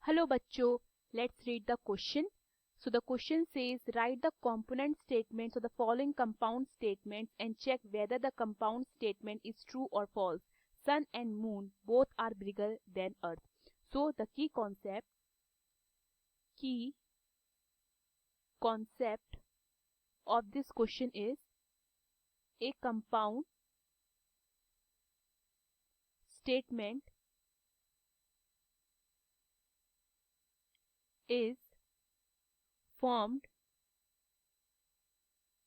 Hello bachcho, let's read the question. So the question says write the component statements of the following compound statements and check whether the compound statement is true or false. Sun and moon both are bigger than earth. So the key concept of this question is a compound statement is formed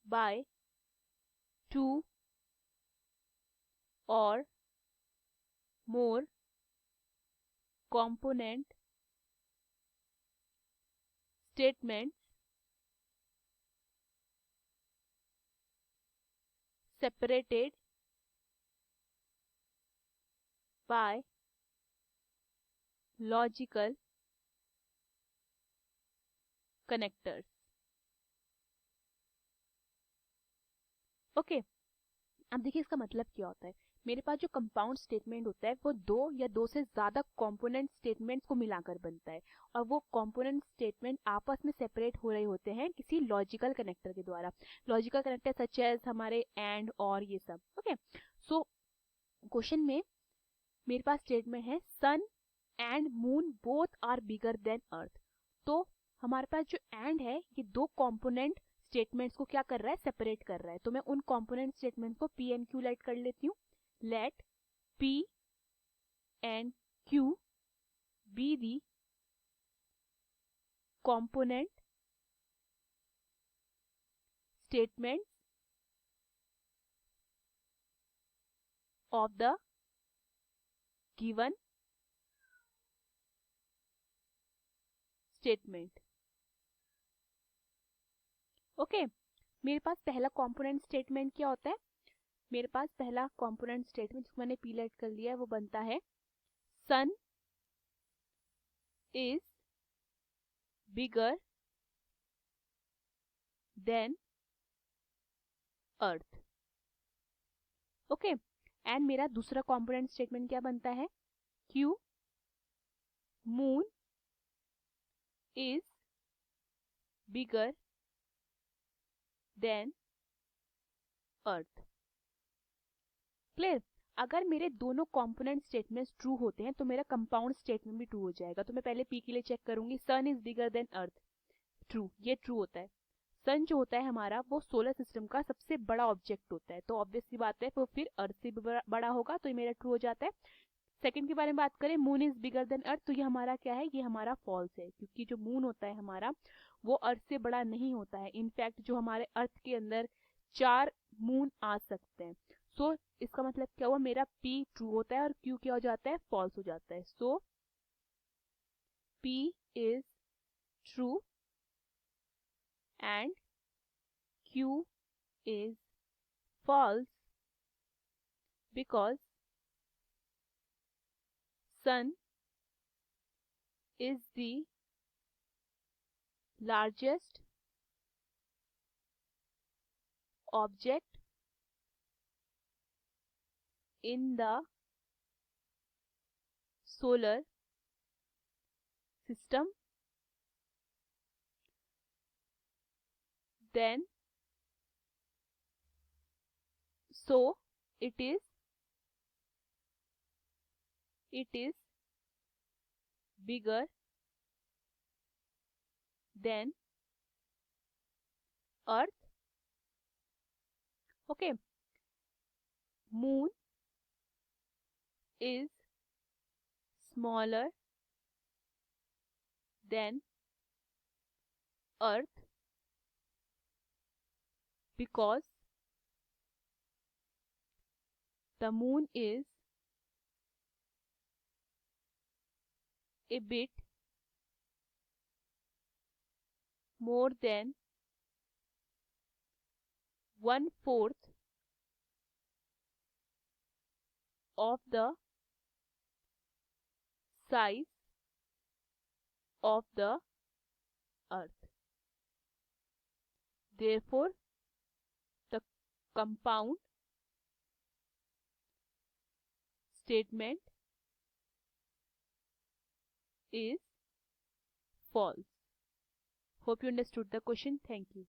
by two or more component statements separated by logical connectors. Okay अब देखिए इसका मतलब क्या होता है। मेरे पास जो compound statement होता है वो दो या दो से ज्यादा कंपोनेंट स्टेटमेंट्स को मिलाकर बनता है और वो कंपोनेंट स्टेटमेंट आपस में सेपरेट हो रहे होते हैं किसी लॉजिकल कनेक्टर के द्वारा। लॉजिकल कनेक्टर सच एज हमारे एंड और ये सब। ओके सो क्वेश्चन में मेरे पास स्टेटमेंट है sun and moon both are bigger than earth. तो हमारे पास जो एंड है ये दो कंपोनेंट स्टेटमेंट्स को क्या कर रहा है, सेपरेट कर रहा है। तो मैं उन कंपोनेंट स्टेटमेंट को पी एंड क्यू लेट कर लेती हूँ। Let P and Q be the component statements of the given statement. Okay मेरे पास पहला कंपोनेंट स्टेटमेंट क्या होता है। मेरे पास पहला कंपोनेंट स्टेटमेंट जिसको मैंने पी लेट कर लिया है वो बनता है sun is bigger than earth. Okay and मेरा दूसरा कंपोनेंट स्टेटमेंट क्या बनता है, Q moon is bigger than earth. Clear. अगर मेरे दोनों कंपोनेंट स्टेटमेंट्स ट्रू होते हैं तो मेरा कंपाउंड स्टेटमेंट भी ट्रू हो जाएगा। तो मैं पहले पी के लिए चेक करूंगी, sun is bigger than earth, true, ये ट्रू होता है। सन जो होता है हमारा वो सोलर सिस्टम का सबसे बड़ा ऑब्जेक्ट होता है, तो ऑब्वियस सी बात है वो फिर अर्थ से भी बड़ा होगा, तो ये मेरा ट्रू हो जाता है। सेकंड के बारे में बात करें, moon is bigger than earth, तो ये हमारा क्या है, ये हमारा फॉल्स है, क्योंकि जो मून होता है हमारा वो अर्थ से बड़ा नहीं होता है। इनफैक्ट जो हमारे अर्थ के अंदर 4 मून आ सकते हैं। सो इसका मतलब क्या हुआ, मेरा P ट्रू होता है और Q क्या हो जाता है, फॉल्स हो जाता है। सो P is true and Q is false because sun is the largest object in the solar system. Then so it is bigger than earth. Okay, moon is smaller than earth because the moon is a bit more than 1/4 of the size of the earth. Therefore, the compound statement is false. Hope you understood the question. Thank you.